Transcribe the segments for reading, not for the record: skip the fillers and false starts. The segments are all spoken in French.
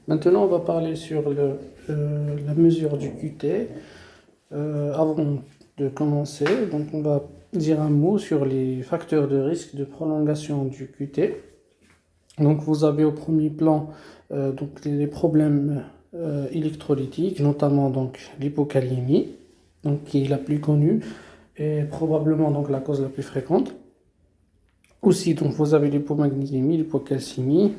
Maintenant, on va parler sur la mesure du QT. Avant de commencer, donc on va dire un mot sur les facteurs de risque de prolongation du QT. Donc vous avez au premier plan donc les problèmes électrolytiques, notamment donc l'hypokaliémie, donc qui est la plus connue et probablement donc la cause la plus fréquente. Aussi, donc vous avez l'hypomagnésémie, l'hypocalcémie.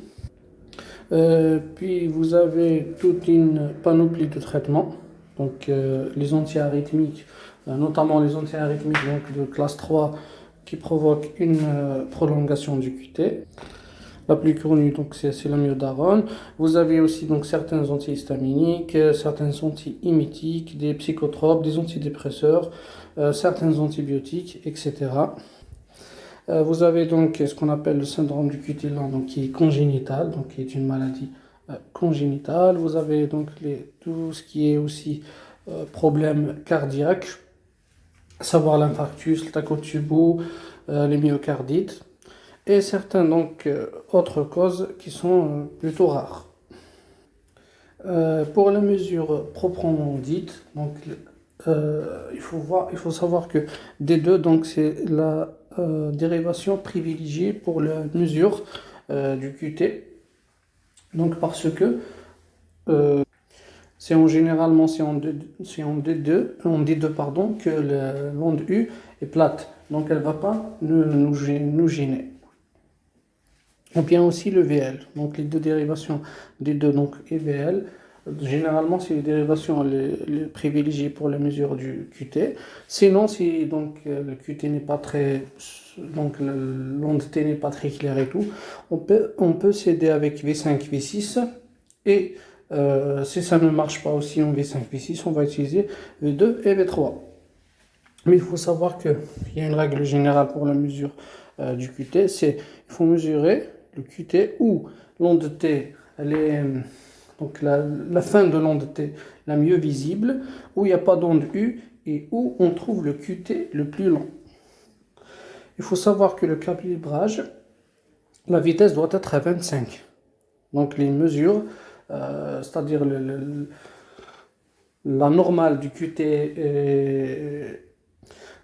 Puis vous avez toute une panoplie de traitements, donc les antiarythmiques, notamment les antiarythmiques donc, de classe 3 qui provoquent une prolongation du QT. La plus connue donc c'est l'amiodarone. Vous avez aussi donc certains antihistaminiques, certains antiémétiques, des psychotropes, des antidépresseurs, certains antibiotiques, etc. Vous avez donc ce qu'on appelle le syndrome du QT lent, donc qui est congénital, donc qui est une maladie congénitale. Vous avez donc tout ce qui est aussi problème cardiaque, à savoir l'infarctus, le takotsubo, les myocardites, et certains donc autres causes qui sont plutôt rares. Pour la mesure proprement dite, donc il faut savoir que D2 donc c'est la dérivation privilégiée pour la mesure du QT. Donc parce que généralement c'est en D2 pardon, que l'onde U est plate. Donc elle ne va pas nous gêner. Ou bien aussi le VL. Donc les deux dérivations D2 donc, et VL. Généralement, c'est les dérivations les privilégiées pour la mesure du QT. Sinon, si donc le QT n'est pas très, donc l'onde T n'est pas très claire et tout, on peut s'aider avec V5, V6 et si ça ne marche pas aussi en V5, V6, on va utiliser V2 et V3. Mais il faut savoir qu'il y a une règle générale pour la mesure du QT, c'est il faut mesurer le QT où l'onde T, elle est donc la fin de l'onde T la mieux visible, où il n'y a pas d'onde U et où on trouve le QT le plus long. Il faut savoir que le calibrage, la vitesse doit être à 25. Donc les mesures, c'est-à-dire la normale du QT,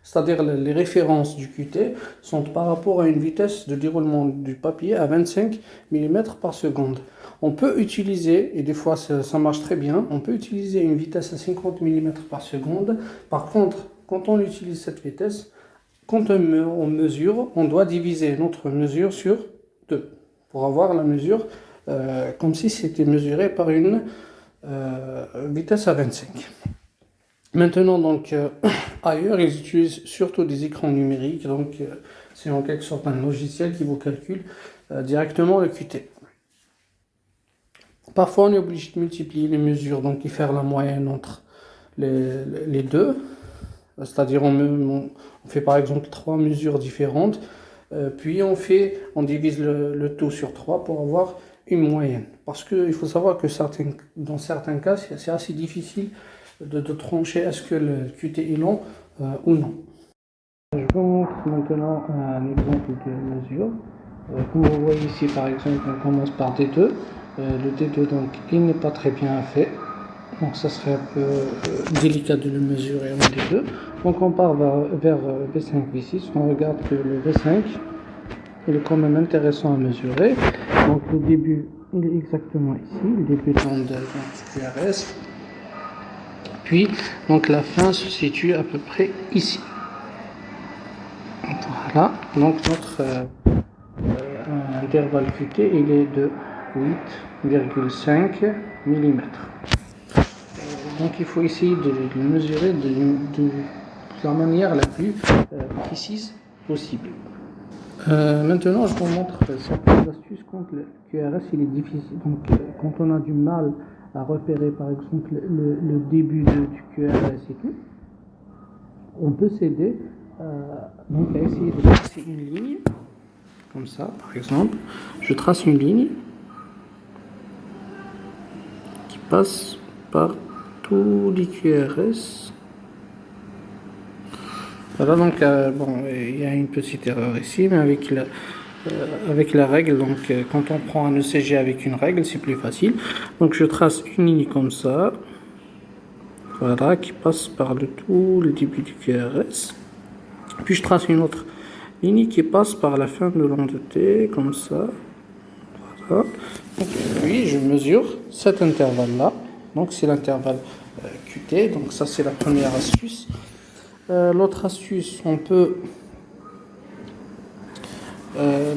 c'est-à-dire les références du QT sont par rapport à une vitesse de déroulement du papier à 25 mm par seconde. On peut utiliser, et des fois ça marche très bien, on peut utiliser une vitesse à 50 mm par seconde. Par contre, quand on utilise cette vitesse, quand on mesure, on doit diviser notre mesure sur 2 pour avoir la mesure comme si c'était mesuré par une vitesse à 25. Maintenant, donc, ailleurs, ils utilisent surtout des écrans numériques, donc c'est en quelque sorte un logiciel qui vous calcule directement le QT. Parfois, on est obligé de multiplier les mesures, donc et faire la moyenne entre les deux. C'est-à-dire, on fait par exemple 3 mesures différentes, puis on divise le tout sur 3 pour avoir une moyenne. Parce qu'il faut savoir que dans certains cas, c'est assez difficile de trancher est-ce que le QT est long ou non. Je vous montre maintenant un exemple de mesure. Comme vous voyez ici, par exemple, on commence par D2. Le D2, donc, il n'est pas très bien fait. Donc, ça serait un peu délicat de le mesurer en D2. Donc, on part vers V5, V6. On regarde que le V5, il est quand même intéressant à mesurer. Donc, le début, il est exactement ici. Le début de l'onde QRS. Puis, donc, la fin se situe à peu près ici. Voilà, donc notre intervalle QT il est de 8,5 mm. Donc il faut essayer de le mesurer de la manière la plus précise possible. Maintenant je vous montre certaines astuces quand le QRS il est difficile. Donc quand on a du mal à repérer par exemple le début du QRS et tout, on peut s'aider donc à essayer de tracer une ligne, comme ça par exemple. Je trace une ligne qui passe par tous les QRS. Voilà, donc bon, il y a une petite erreur ici, mais avec avec la règle. Donc quand on prend un ECG avec une règle, c'est plus facile. Donc je trace une ligne comme ça, voilà, qui passe par tout le début du QRS. Puis je trace une autre ligne qui passe par la fin de l'onde T, comme ça. Voilà. Donc, puis je mesure cet intervalle-là. Donc c'est l'intervalle QT. Donc ça c'est la première astuce. L'autre astuce, on peut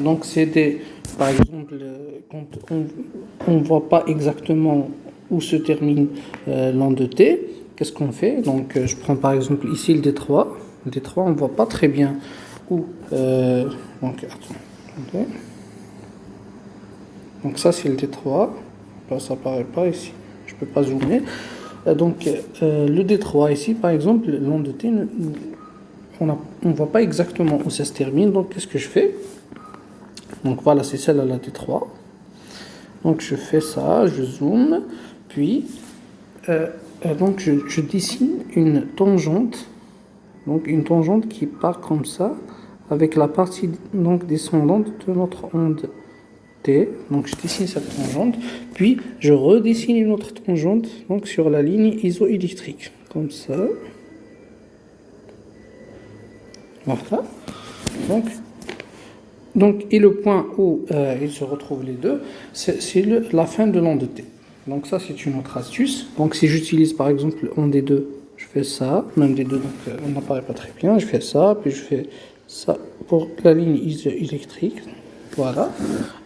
donc c'est par exemple quand on ne voit pas exactement où se termine l'onde T, qu'est-ce qu'on fait? Donc je prends par exemple ici le D3. Le D3 on ne voit pas très bien où. Donc attends. Donc ça c'est le D3. Là ça apparaît pas ici. Je peux pas zoomer. Donc le D3 ici par exemple, l'onde T, on ne voit pas exactement où ça se termine. Donc qu'est-ce que je fais? Donc voilà, c'est celle-là la D3. Donc je fais ça, je zoome, puis donc je dessine une tangente. Donc une tangente qui part comme ça, avec la partie donc descendante de notre onde T. Donc je dessine cette tangente, puis je redessine une autre tangente donc sur la ligne isoélectrique, comme ça. Voilà. Donc, et le point où ils se retrouvent les deux, c'est la fin de l'onde T. Donc ça, c'est une autre astuce. Donc si j'utilise par exemple onde D2, je fais ça, même D2, donc on n'apparaît pas très bien, je fais ça, puis je fais ça pour la ligne isoélectrique. Voilà.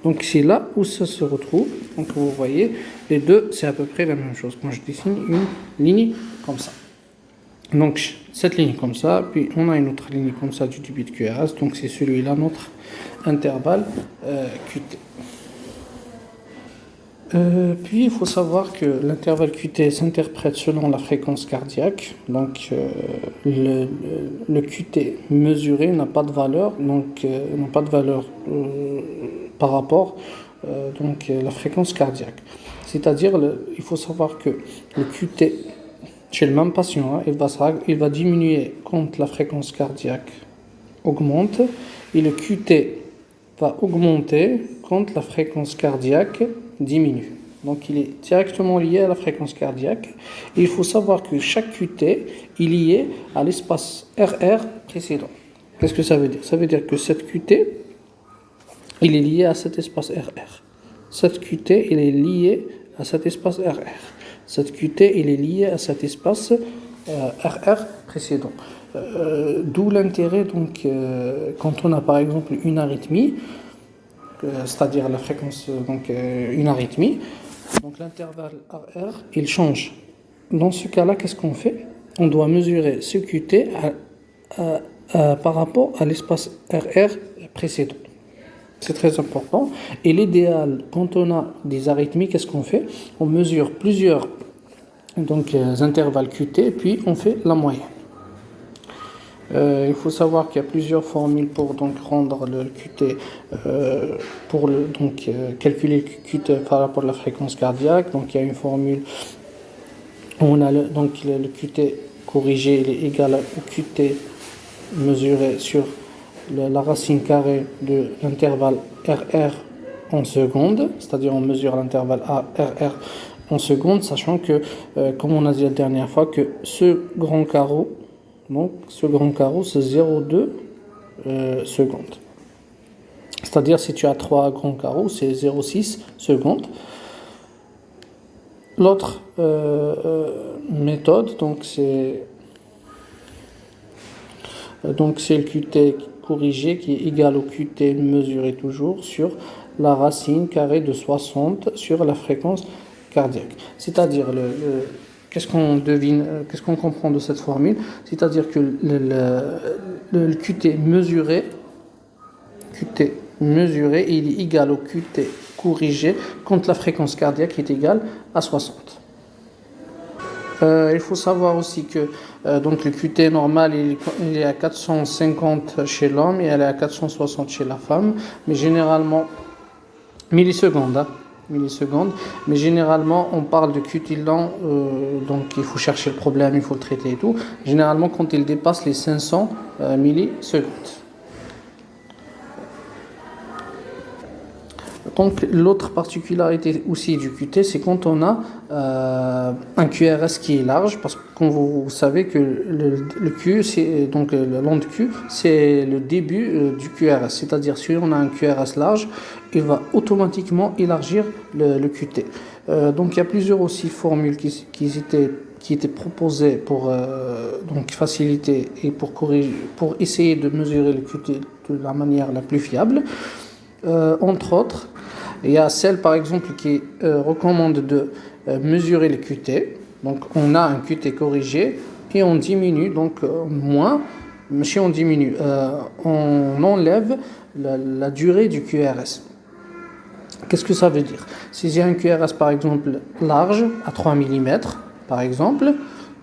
Donc c'est là où ça se retrouve. Donc vous voyez, les deux, c'est à peu près la même chose. Quand je dessine une ligne comme ça. Donc cette ligne comme ça, puis on a une autre ligne comme ça du début de QRS, donc c'est celui-là notre intervalle QT. Puis il faut savoir que l'intervalle QT s'interprète selon la fréquence cardiaque. Donc le QT mesuré n'a pas de valeur, donc n'a pas de valeur par rapport donc la fréquence cardiaque. C'est-à-dire il faut savoir que le QT chez le même patient, il va diminuer quand la fréquence cardiaque augmente et le QT va augmenter quand la fréquence cardiaque diminue. Donc il est directement lié à la fréquence cardiaque. Et il faut savoir que chaque QT est lié à l'espace RR précédent. Qu'est-ce que ça veut dire? Ça veut dire que cette QT, il est lié à cet espace RR. Cette QT, il est lié à cet espace RR. Cette QT, il est lié à cet espace RR précédent. D'où l'intérêt, donc, quand on a par exemple une arythmie, c'est-à-dire la fréquence, donc une arythmie, donc l'intervalle RR, il change. Dans ce cas-là, qu'est-ce qu'on fait? On doit mesurer ce QT par rapport à l'espace RR précédent. C'est très important. Et l'idéal, quand on a des arythmies, qu'est-ce qu'on fait? On mesure plusieurs intervalles QT, puis on fait la moyenne. Il faut savoir qu'il y a plusieurs formules pour donc rendre le QT, pour calculer le QT par rapport à la fréquence cardiaque. Donc il y a une formule où on a le QT corrigé, il est égal au QT mesuré sur la racine carrée de l'intervalle RR en secondes, c'est-à-dire on mesure l'intervalle RR en secondes, sachant que, comme on a dit la dernière fois, que ce grand carreau, c'est 0,2 secondes. C'est-à-dire si tu as 3 grands carreaux, c'est 0,6 secondes. L'autre méthode, c'est le QT corrigé qui est égal au QT mesuré toujours sur la racine carrée de 60 sur la fréquence cardiaque. C'est-à-dire, qu'est-ce qu'on devine, qu'est-ce qu'on comprend de cette formule? C'est-à-dire que le QT mesuré, il est égal au QT corrigé quand la fréquence cardiaque est égale à 60. Il faut savoir aussi que le QT normal il est à 450 chez l'homme et elle est à 460 chez la femme, mais généralement millisecondes, mais généralement on parle de QT lent, donc il faut chercher le problème, il faut le traiter et tout. Généralement quand il dépasse les 500 millisecondes. Donc l'autre particularité aussi du QT, c'est quand on a un QRS qui est large, parce que comme vous savez que le Q, c'est donc le long de Q, c'est le début du QRS. C'est-à-dire si on a un QRS large, il va automatiquement élargir le QT. Donc il y a plusieurs aussi formules qui étaient proposées pour donc faciliter et pour corriger, pour essayer de mesurer le QT de la manière la plus fiable. Entre autres, il y a celle par exemple qui recommande de mesurer le QT. Donc on a un QT corrigé, puis on diminue, donc moins, mais si on diminue, on enlève la durée du QRS. Qu'est-ce que ça veut dire? Si j'ai un QRS par exemple large, à 3 mm par exemple,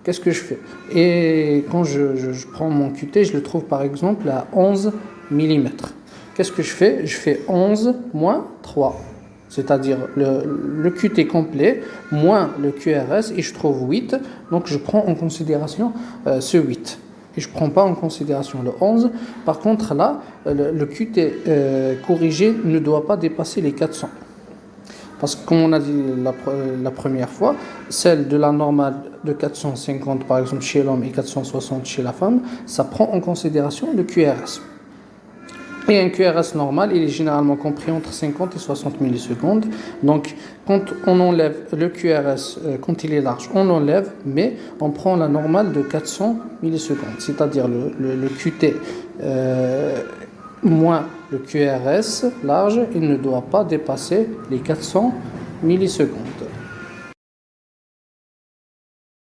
qu'est-ce que je fais? Et quand je prends mon QT, je le trouve par exemple à 11 mm. Qu'est-ce que je fais? Je fais 11 moins 3, c'est-à-dire le QT complet moins le QRS, et je trouve 8. Donc je prends en considération ce 8. Et je ne prends pas en considération le 11. Par contre, là, le QT corrigé ne doit pas dépasser les 400. Parce que, comme on a dit la première fois, celle de la normale de 450, par exemple, chez l'homme et 460 chez la femme, ça prend en considération le QRS. Et un QRS normal, il est généralement compris entre 50 et 60 millisecondes. Donc, quand on enlève le QRS, quand il est large, on l'enlève, mais on prend la normale de 400 millisecondes. C'est-à-dire le QT moins le QRS large, il ne doit pas dépasser les 400 millisecondes.